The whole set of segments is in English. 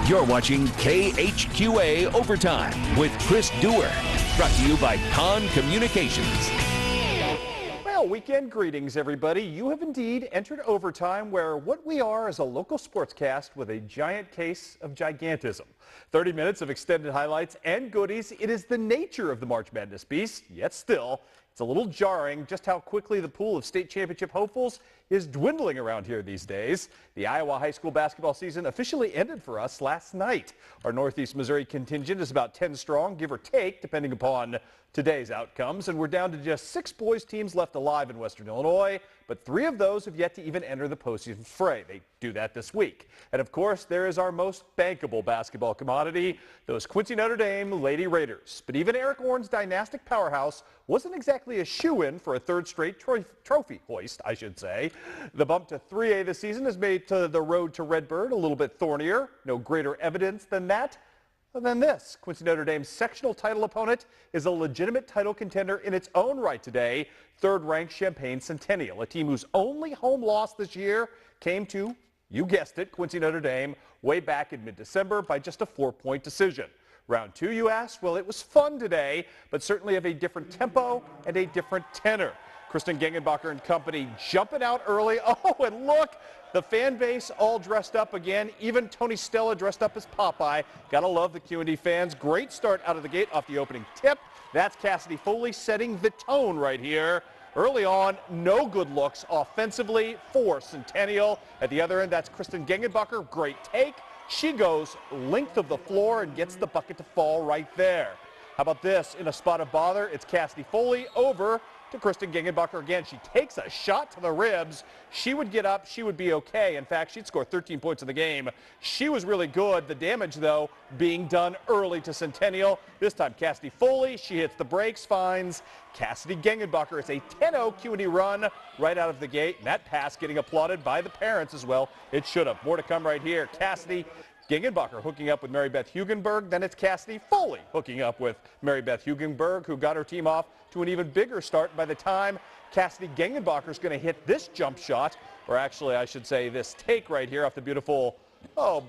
You're watching KHQA Overtime with Chris Dewar. Brought to you by Con Communications. Well, weekend greetings, everybody. You have indeed entered overtime, where what we are is a local sportscast with a giant case of gigantism. 30 minutes of extended highlights and goodies. It is the nature of the March Madness beast, yet still, it's a little jarring just how quickly the pool of state championship hopefuls is dwindling around here these days. The Iowa high school basketball season officially ended for us last night. Our Northeast Missouri contingent is about 10 strong, give or take, depending upon today's outcomes, and we're down to just 6 boys teams left alive in Western Illinois, but 3 of those have yet to even enter the postseason fray. They do that this week. And of course, there is our most bankable basketball commodity, those Quincy Notre Dame Lady Raiders. But even Eric Orn's dynastic powerhouse wasn't exactly a shoo-in for a third straight trophy hoist, I should say. The bump to 3A this season has made the road to Redbird a little bit thornier. No greater evidence than that. Than this, Quincy Notre Dame's sectional title opponent is a legitimate title contender in its own right today, third-ranked Champaign Centennial, a team whose only home loss this year came to, you guessed it, Quincy Notre Dame way back in mid-December by just a 4-point decision. Round 2, you asked? Well, it was fun today, but certainly of a different tempo and a different tenor. Kristen Gengenbacher and company jumping out early. Oh, and look, the fan base all dressed up again. Even Tony Stella dressed up as Popeye. Gotta love the QND fans. Great start out of the gate off the opening tip. That's Cassidy Foley setting the tone right here. Early on, no good looks offensively for Centennial. At the other end, that's Kristen Gengenbacher. Great take. She goes length of the floor and gets the bucket to fall right there. How about this? In a spot of bother, it's Cassidy Foley over to Kristen Gengenbacher again. She takes a shot to the ribs. She would get up. She would be okay. In fact, she'd score 13 points in the game. She was really good. The damage, though, being done early to Centennial. This time, Cassidy Foley. She hits the brakes, finds Cassidy Gengenbacher. It's a 10-0 QND run right out of the gate. And that pass getting applauded by the parents as well. It should have. More to come right here. Cassidy Gengenbacher hooking up with Mary Beth Hugenberg. Then it's Cassidy Foley hooking up with Mary Beth Hugenberg, who got her team off to an even bigger start. By the time Cassidy Gengenbacher is going to hit this jump shot, or actually I should say this take right here off the beautiful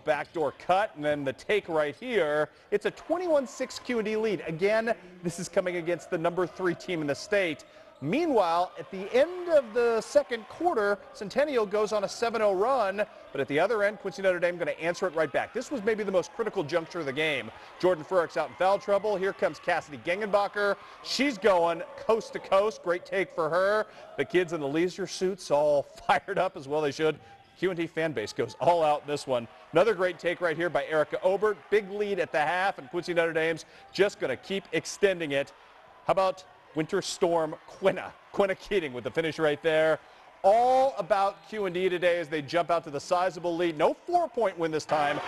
backdoor cut, and then the take right here, it's a 21-6 QND lead. Again, this is coming against the number 3 team in the state. Meanwhile, at the end of the second quarter, Centennial goes on a 7-0 run, but at the other end, Quincy Notre Dame going to answer it right back. This was maybe the most critical juncture of the game. Jordan Furrick's out in foul trouble. Here comes Cassidy Gengenbacher. She's going coast to coast. Great take for her. The kids in the leisure suits all fired up, as well they should. QND fan base goes all out in this one. Another great take right here by Erica Obert. Big lead at the half, and Quincy Notre Dame's just going to keep extending it. How about Winter Storm Quinna Keating with the finish right there. All about QND today as they jump out to the sizable lead. No 4-point win this time.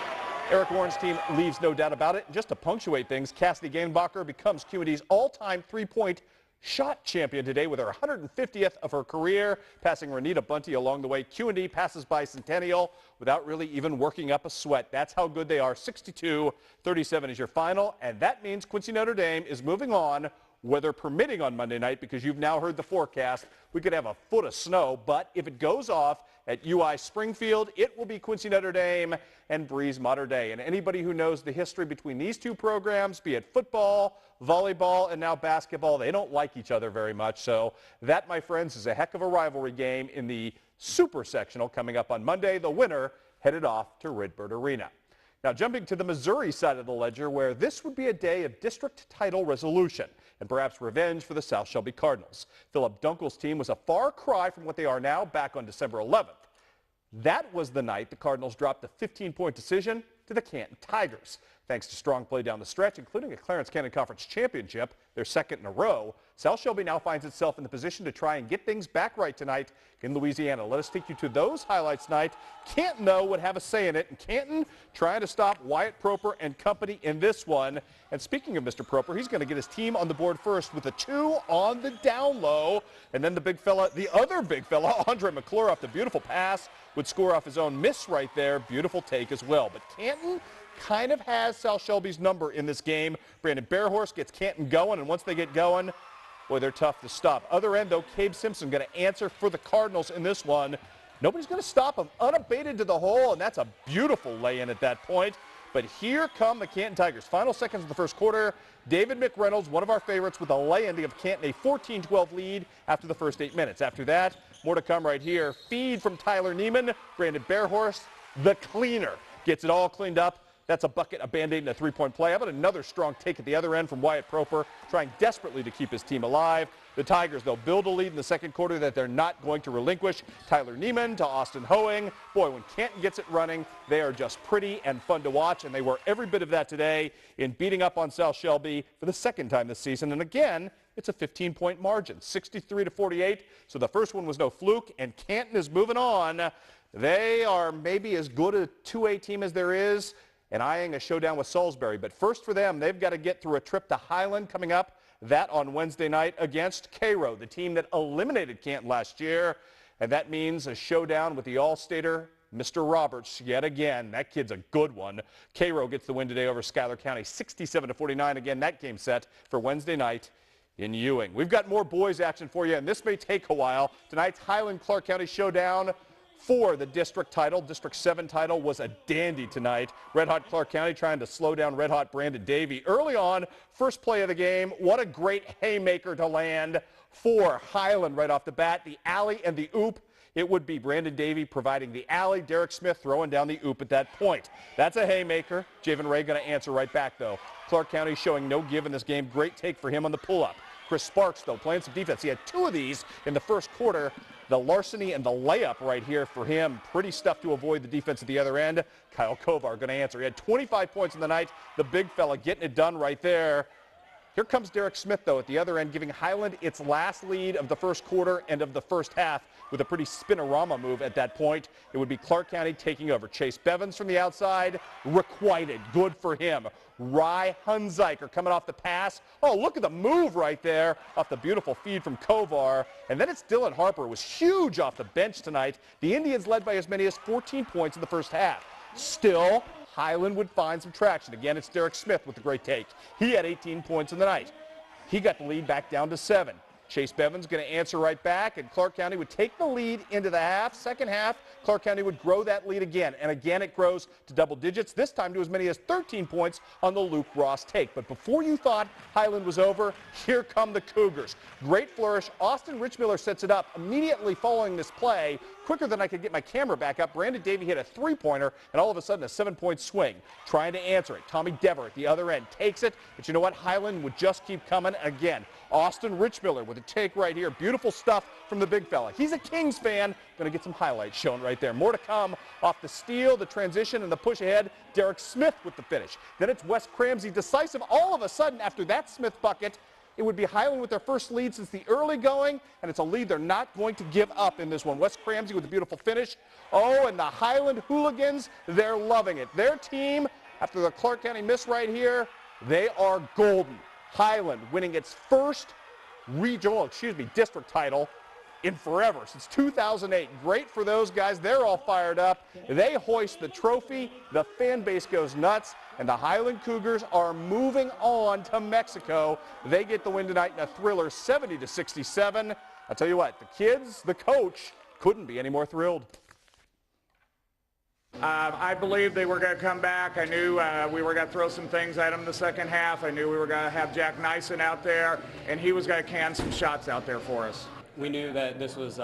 Eric Warren's team leaves no doubt about it. Just to punctuate things, Cassidy Gengenbacher becomes QND's all-time 3-point shot champion today with her 150th of her career, passing Renita Bunty along the way. QND passes by Centennial without really even working up a sweat. That's how good they are. 62-37 is your final, and that means Quincy Notre Dame is moving on, weather permitting, on Monday night, because you've now heard the forecast. We could have a foot of snow, but if it goes off at UI Springfield, it will be Quincy Notre Dame and Breeze Mater Dei. And anybody who knows the history between these two programs, be it football, volleyball, and now basketball, they don't like each other very much. So that, my friends, is a heck of a rivalry game in the super sectional coming up on Monday. The winner headed off to Redbird Arena. Now, jumping to the Missouri side of the ledger, where this would be a day of district title resolution and perhaps revenge for the South Shelby Cardinals. Philip Dunkel's team was a far cry from what they are now back on December 11th. That was the night the Cardinals dropped a 15-point decision to the Canton Tigers. Thanks to strong play down the stretch, including a Clarence Canton Conference championship, their second in a row, South Shelby now finds itself in the position to try and get things back right tonight in Louisiana. Let us take you to those highlights tonight. Canton, though, would have a say in it, and Canton trying to stop Wyatt Proper and company in this one. And speaking of Mr. Proper, he's going to get his team on the board first with a 2 on the down low. And then the other big fella, Andre McClure, off the beautiful pass, would score off his own miss right there. Beautiful take as well. But Canton kind of has South Shelby's number in this game. Brandon Bearhorse gets Canton going, and once they get going, boy, they're tough to stop. Other end, though, Cabe Simpson going to answer for the Cardinals in this one. Nobody's going to stop him. Unabated to the hole, and that's a beautiful lay-in at that point. But here come the Canton Tigers. Final seconds of the first quarter. David McReynolds, one of our favorites, with a lay-in to give Canton a 14-12 lead after the first 8 minutes. After that, more to come right here. Feed from Tyler Neiman. Brandon Bearhorse, the cleaner, gets it all cleaned up. That's a bucket, a Band-Aid, and a three-point play. How about another strong take at the other end from Wyatt Proper, trying desperately to keep his team alive. The Tigers, they'll build a lead in the second quarter that they're not going to relinquish. Tyler Neiman to Austin Hoeing. Boy, when Canton gets it running, they are just pretty and fun to watch, and they were every bit of that today in beating up on South Shelby for the second time this season. And again, it's a 15-point margin, 63-48. So the first one was no fluke, and Canton is moving on. They are maybe as good a 2A team as there is, and eyeing a showdown with Salisbury. But first for them, they've got to get through a trip to Highland coming up. That on Wednesday night against Cairo, the team that eliminated Canton last year. And that means a showdown with the All-Stater, Mr. Roberts, yet again. That kid's a good one. Cairo gets the win today over Schuyler County, 67-49. Again, that game set for Wednesday night in Ewing. We've got more boys action for you, and this may take a while. Tonight's Highland-Clark County showdown for the district title. District 7 title was a dandy tonight. Red Hot Clark County trying to slow down Red Hot Brandon Davey. Early on, first play of the game, what a great haymaker to land for Highland right off the bat. The alley and the oop. It would be Brandon Davey providing the alley. Derek Smith throwing down the oop at that point. That's a haymaker. Javen Ray going to answer right back, though. Clark County showing no give in this game. Great take for him on the pull-up. Chris Sparks, though, playing some defense. He had 2 of these in the first quarter. The larceny and the layup right here for him. Pretty stuff to avoid the defense at the other end. Kyle Kovar going to answer. He had 25 points in the night. The big fella getting it done right there. Here comes Derek Smith, though, at the other end, giving Highland its last lead of the first quarter and of the first half with a pretty spinorama move at that point. It would be Clark County taking over. Chase Bevins from the outside, requited. Good for him. Rye Hunziker coming off the pass. Oh, look at the move right there off the beautiful feed from Kovar. And then it's Dylan Harper, was huge off the bench tonight. The Indians led by as many as 14 points in the first half. Still, Highland would find some traction. Again, it's Derek Smith with the great take. He had 18 points in the night. He got the lead back down to 7. Chase Bevins going to answer right back, and Clark County would take the lead into the half. Second half, Clark County would grow that lead again, and again it grows to double digits, this time to as many as 13 points on the Luke Ross take. But before you thought Highland was over, here come the Cougars. Great flourish. Austin Richmiller sets it up immediately following this play. Quicker than I could get my camera back up, Brandon Davey hit a three-pointer, and all of a sudden a 7-point swing. Trying to answer it. Tommy Dever at the other end takes it, but you know what? Highland would just keep coming again. Austin Richmiller with a take right here. Beautiful stuff from the big fella. He's a Kings fan. Going to get some highlights shown right there. More to come off the steal, the transition, and the push ahead. Derek Smith with the finish. Then it's Wes Cramsey decisive. All of a sudden, after that Smith bucket, it would be Highland with their first lead since the early going, and it's a lead they're not going to give up in this one. Wes Cramsey with a beautiful finish. Oh, and the Highland hooligans, they're loving it. Their team, after the Clark County miss right here, they are golden. Highland winning its first district title in forever, since 2008. Great for those guys. They're all fired up. They hoist the trophy. The fan base goes nuts, and the Highland Cougars are moving on to Mexico. They get the win tonight in a thriller, 70-67. I'll tell you what, the kids, the coach, couldn't be any more thrilled. I believed they were going to come back. I knew we were going to throw some things at them in the second half. I knew we were going to have Jack Nyson out there, and he was going to can some shots out there for us. We knew that this was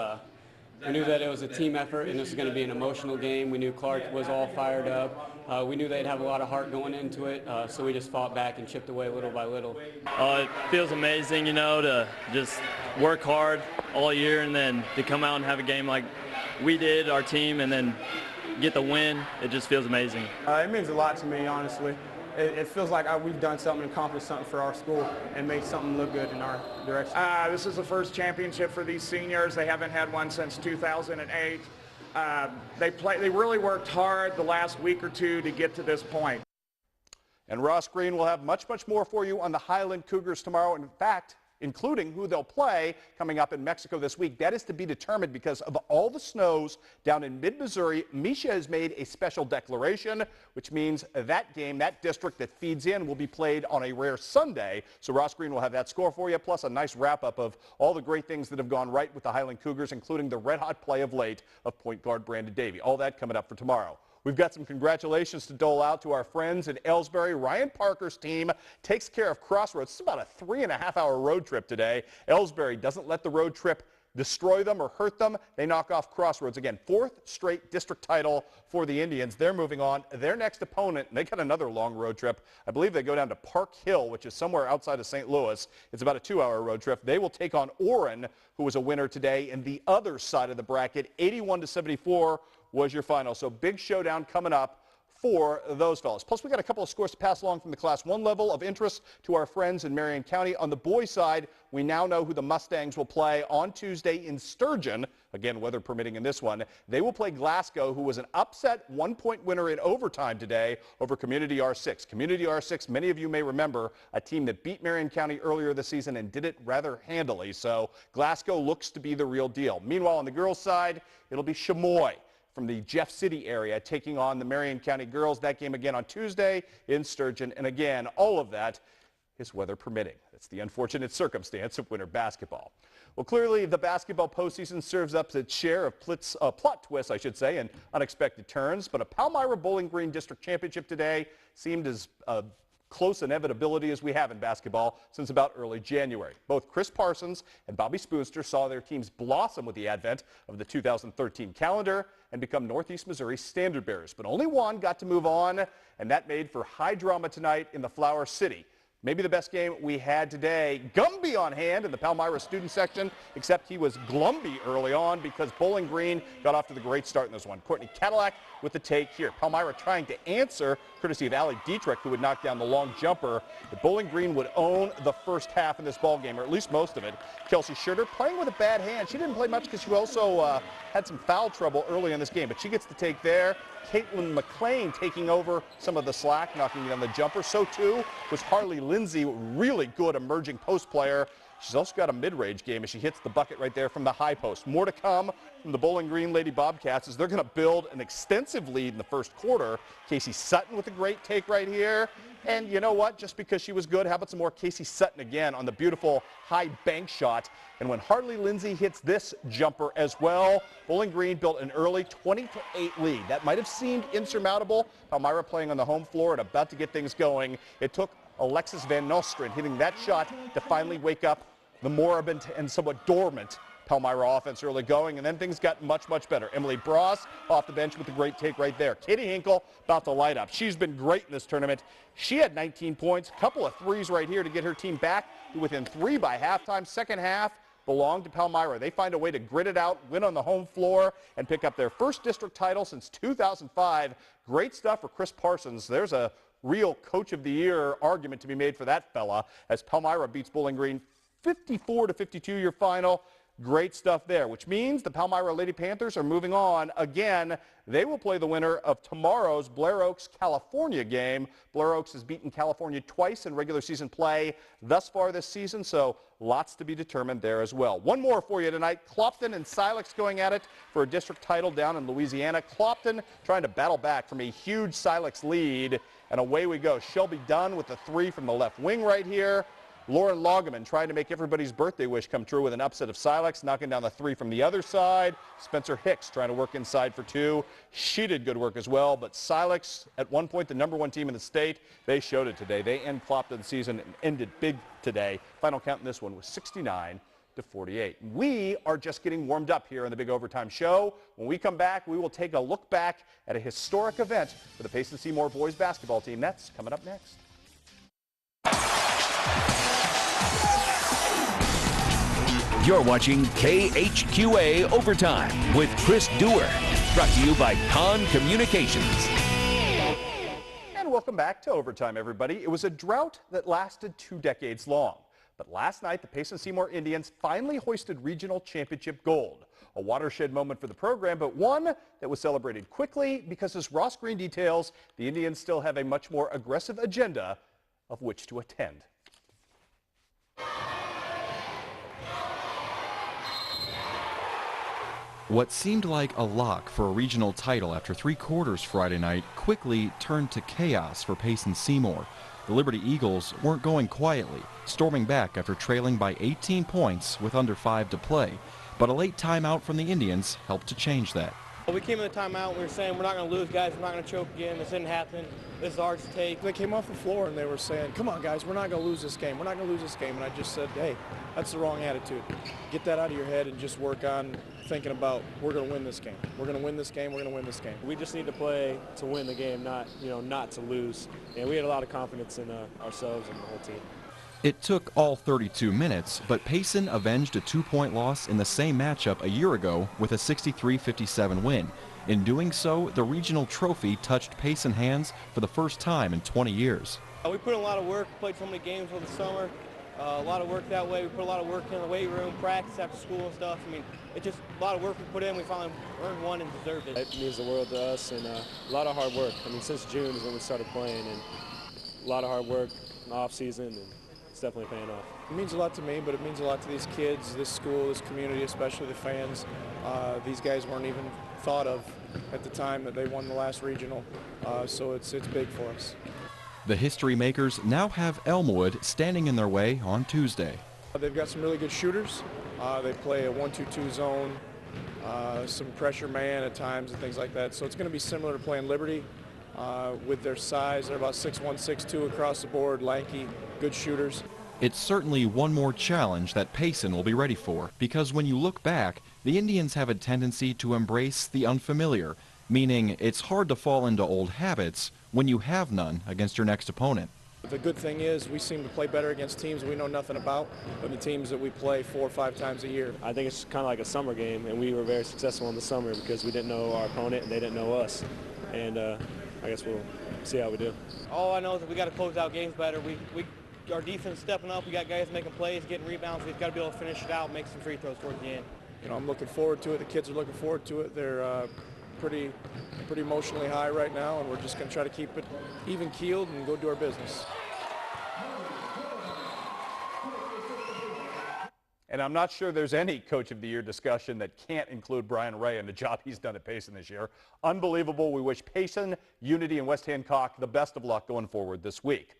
we knew that it was a team effort, and this was going to be an emotional game. We knew Clark was all fired up. We knew they'd have a lot of heart going into it, so we just fought back and chipped away little by little. It feels amazing, you know, to just work hard all year and then to come out and have a game like we did, our team, and then get the win. It just feels amazing. It means a lot to me, honestly. It feels like we've done something, accomplished something for our school, and made something look good in our direction. This is the first championship for these seniors. They haven't had one since 2008. They really worked hard the last week or two to get to this point. And Ross Green will have much, much more for you on the Highland Cougars tomorrow. In fact, including who they'll play coming up in Mexico this week. That is to be determined because of all the snows down in mid-Missouri. Misha has made a special declaration, which means that game, that district that feeds in, will be played on a rare Sunday. So Ross Green will have that score for you, plus a nice wrap-up of all the great things that have gone right with the Highland Cougars, including the red-hot play of late of point guard Brandon Davey. All that coming up for tomorrow. We've got some congratulations to dole out to our friends in Ellsbury. Ryan Parker's team takes care of Crossroads. It's about a 3.5-hour road trip today. Ellsbury doesn't let the road trip destroy them or hurt them. They knock off Crossroads. Again, 4th straight district title for the Indians. They're moving on. Their next opponent, and they got another long road trip. I believe they go down to Park Hill, which is somewhere outside of St. Louis. It's about a 2-hour road trip. They will take on Orrin, who was a winner today. And the other side of the bracket, 81-74 was your final. So big showdown coming up for those fellas. Plus, we got a couple of scores to pass along from the Class 1 level of interest to our friends in Marion County. On the boys' side, we now know who the Mustangs will play on Tuesday in Sturgeon. Again, weather permitting in this one. They will play Glasgow, who was an upset 1-point winner in overtime today over Community R6. Community R6, many of you may remember, a team that beat Marion County earlier this season and did it rather handily. So Glasgow looks to be the real deal. Meanwhile, on the girls' side, it'll be Chamois from the Jeff City area taking on the Marion County girls. That game again on Tuesday in Sturgeon. And again, all of that is weather permitting. That's the unfortunate circumstance of winter basketball. Well, clearly the basketball postseason serves up its share of plot twists, I should say, and unexpected turns. But a Palmyra Bowling Green District Championship today seemed as close inevitability as we have in basketball since about early January. Both Chris Parsons and Bobby Spoonster saw their teams blossom with the advent of the 2013 calendar and become Northeast Missouri standard bearers. But only one got to move on, and that made for high drama tonight in the Flower City. Maybe the best game we had today. Gumby on hand in the Palmyra student section, except he was Glumby early on because Bowling Green got off to the great start in this one. Courtney Cadillac with the take here. Palmyra trying to answer, courtesy of Allie Dietrich, who would knock down the long jumper. But Bowling Green would own the first half in this ball game, or at least most of it. Kelsey Schurter playing with a bad hand. She didn't play much because she also had some foul trouble early in this game, but she gets the take there. Caitlin McClain taking over some of the slack, knocking down the jumper. So too was Harley Lindsay, really good emerging post player. She's also got a mid-range game as she hits the bucket right there from the high post. More to come from the Bowling Green Lady Bobcats as they're going to build an extensive lead in the first quarter. Casey Sutton with a great take right here. And you know what? Just because she was good, how about some more Casey Sutton again on the beautiful high bank shot. And when Harley Lindsay hits this jumper as well, Bowling Green built an early 20-8 lead. That might have seemed insurmountable. Palmyra playing on the home floor and about to get things going. It took Alexis Van Nostren hitting that shot to finally wake up the moribund and somewhat dormant Palmyra offense early going, and then things got much, much better. Emily Bross off the bench with a great take right there. Katie Hinkle about to light up. She's been great in this tournament. She had 19 points, a couple of threes right here to get her team back to within 3 by halftime. Second half belonged to Palmyra. They find a way to grit it out, win on the home floor, and pick up their first district title since 2005. Great stuff for Chris Parsons. There's a real Coach of the Year argument to be made for that fella as Palmyra beats Bowling Green 54-52 your final. Great stuff there, which means the Palmyra Lady Panthers are moving on. Again, they will play the winner of tomorrow's Blair Oaks, California game. Blair Oaks has beaten California twice in regular season play thus far this season, so lots to be determined there as well. One more for you tonight. Clopton and Silex going at it for a district title down in Louisiana. Clopton trying to battle back from a huge Silex lead, and away we go. Shelby Dunn with the 3 from the left wing right here. Lauren Loggeman trying to make everybody's birthday wish come true with an upset of Silex, knocking down the 3 from the other side. Spencer Hicks trying to work inside for 2. She did good work as well, but Silex, at one point the #1 team in the state, they showed it today. They end Clopton's season and ended big today. Final count in this one was 69-48. We are just getting warmed up here in the Big Overtime Show. When we come back, we will take a look back at a historic event for the Payson Seymour boys basketball team. That's coming up next. You're watching KHQA Overtime with Chris Dewar. Brought to you by Con Communications. And welcome back to Overtime, everybody. It was a drought that lasted 2 decades long. But last night, the Payson Seymour Indians finally hoisted regional championship gold. A watershed moment for the program, but one that was celebrated quickly because, as Ross Green details, the Indians still have a much more aggressive agenda of which to attend. What seemed like a lock for a regional title after 3 quarters Friday night quickly turned to chaos for Payson Seymour. The Liberty Eagles weren't going quietly, storming back after trailing by 18 points with under 5 to play. But a late timeout from the Indians helped to change that. We came in the timeout, we were saying we're not going to lose, guys, we're not going to choke again, this didn't happen, this is ours to take. They came off the floor and they were saying, come on guys, we're not going to lose this game, we're not going to lose this game. And I just said, hey, that's the wrong attitude. Get that out of your head and just work on thinking about, we're going to win this game. We're going to win this game, we're going to win this game. We just need to play to win the game, not to lose. And we had a lot of confidence in ourselves and the whole team. It took all 32 minutes, but Payson avenged a 2-point loss in the same matchup a year ago with a 63-57 win. In doing so, the regional trophy touched Payson hands for the first time in 20 years. We put in a lot of work, played so many games over the summer, a lot of work that way. We put a lot of work in the weight room, practice after school and stuff. I mean, it's just a lot of work we put in. We finally earned one and deserved it. It means the world to us, and a lot of hard work. I mean, since June is when we started playing, and a lot of hard work in the off season, and it's definitely paying off. It means a lot to me, but it means a lot to these kids, this school, this community, especially the fans. These guys weren't even thought of at the time that they won the last regional, so it's big for us. The history makers now have Elmwood standing in their way on Tuesday. They've got some really good shooters. They play a 1-2-2 zone, some pressure man at times and things like that. So it's going to be similar to playing Liberty with their size. They're about 6'1", 6'2" across the board, lanky, good shooters. It's certainly one more challenge that Payson will be ready for, because when you look back, the Indians have a tendency to embrace the unfamiliar, meaning it's hard to fall into old habits when you have none against your next opponent. The good thing is we seem to play better against teams we know nothing about than the teams that we play 4 or 5 times a year. I think it's kind of like a summer game, and we were very successful in the summer because we didn't know our opponent and they didn't know us. And I guess we'll see how we do. All I know is that we got to close out games better. Our defense stepping up. We got guys making plays, getting rebounds. We've got to be able to finish it out, make some free throws towards the end. You know, I'm looking forward to it. The kids are looking forward to it. They're pretty emotionally high right now, and we're just going to try to keep it even-keeled and go do our business. And I'm not sure there's any Coach of the Year discussion that can't include Brian Ray and the job he's done at Payson this year. Unbelievable. We wish Payson, Unity, and West Hancock the best of luck going forward this week.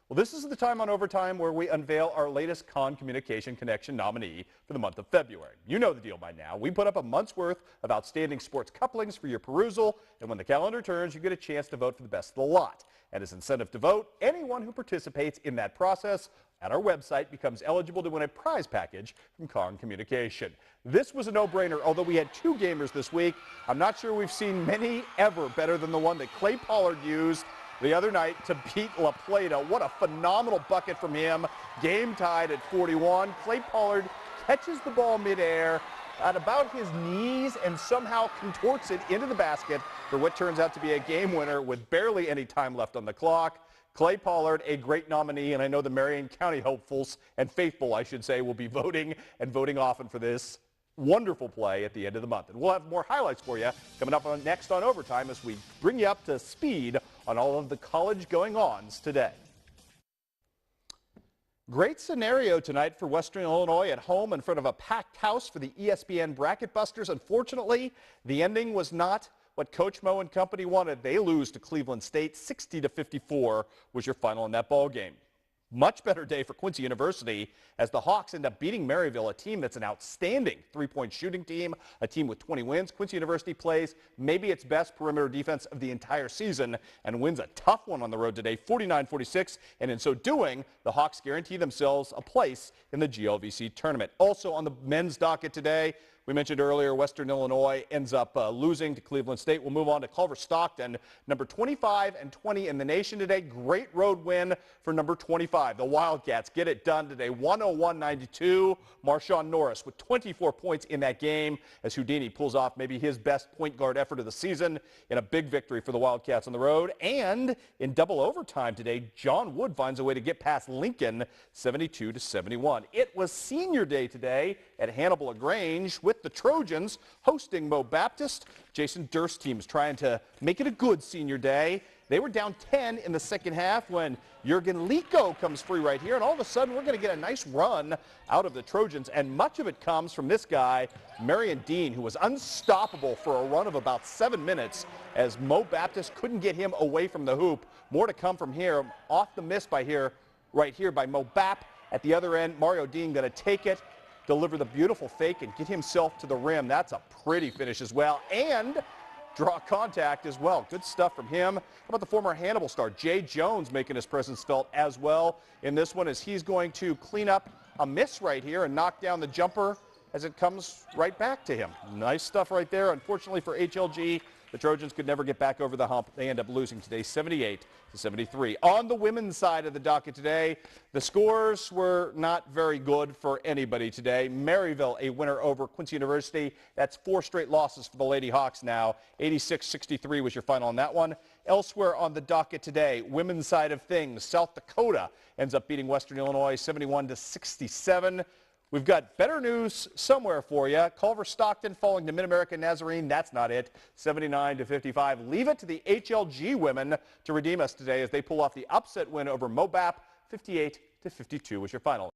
Well, this is the time on Overtime where we unveil our latest Con Communication Connection nominee for the month of February. You know the deal by now. We put up a month's worth of outstanding sports couplings for your perusal, and when the calendar turns, you get a chance to vote for the best of the lot. And as incentive to vote, anyone who participates in that process at our website becomes eligible to win a prize package from Con Communication. This was a no-brainer, although we had 2 gamers this week. I'm not sure we've seen many ever better than the one that Clay Pollard used the other night to beat La Plata. What a phenomenal bucket from him. Game tied at 41. Clay Pollard catches the ball midair at about his knees and somehow contorts it into the basket for what turns out to be a game winner with barely any time left on the clock. Clay Pollard, a great nominee, and I know the Marion County hopefuls and faithful, I should say, will be voting and voting often for this wonderful play at the end of the month. And we'll have more highlights for you coming up next on Overtime as we bring you up to speed on all of the college going-ons today. Great scenario tonight for Western Illinois at home in front of a packed house for the ESPN Bracket Busters. Unfortunately, the ending was not what Coach Mo and company wanted. They lose to Cleveland State. 60-54 was your final in that ball game. Much better day for Quincy University as the Hawks end up beating Maryville, a team that's an outstanding three-point shooting team, a team with 20 wins. Quincy University plays maybe its best perimeter defense of the entire season and wins a tough one on the road today, 49-46. And in so doing, the Hawks guarantee themselves a place in the GLVC tournament. Also on the men's docket today, we mentioned earlier, Western Illinois ends up losing to Cleveland State. We'll move on to Culver Stockton, number 25 and 20 in the nation today. Great road win for number 25. The Wildcats get it done today, 101-92. Marshawn Norris with 24 points in that game as Houdini pulls off maybe his best point guard effort of the season in a big victory for the Wildcats on the road. And in double overtime today, John Wood finds a way to get past Lincoln, 72-71. It was senior day today at Hannibal LaGrange with the Trojans hosting Mo Baptist. Jason Durst's team is trying to make it a good senior day. They were down 10 in the second half when Jurgen Lico comes free right here, and all of a sudden we're going to get a nice run out of the Trojans, and much of it comes from this guy, Marion Dean, who was unstoppable for a run of about 7 minutes as Mo Baptist couldn't get him away from the hoop. More to come from here. Off the miss right here by Mo Bap. At the other end, Mario Dean going to take it, deliver the beautiful fake, and get himself to the rim. That's a pretty finish as well. And draw contact as well. Good stuff from him. How about the former Hannibal star, Jay Jones, making his presence felt as well in this one, as he's going to clean up a miss right here and knock down the jumper as it comes right back to him. Nice stuff right there. Unfortunately for HLG, the Trojans could never get back over the hump. They end up losing today 78-73. On the women's side of the docket today, the scores were not very good for anybody today. Maryville, a winner over Quincy University. That's 4 straight losses for the Lady Hawks now. 86-63 was your final on that one. Elsewhere on the docket today, women's side of things, South Dakota ends up beating Western Illinois 71-67. We've got better news somewhere for you. Culver Stockton falling to Mid-American Nazarene. That's not it. 79-55. Leave it to the HLG women to redeem us today as they pull off the upset win over Mobap. 58-52 was your final.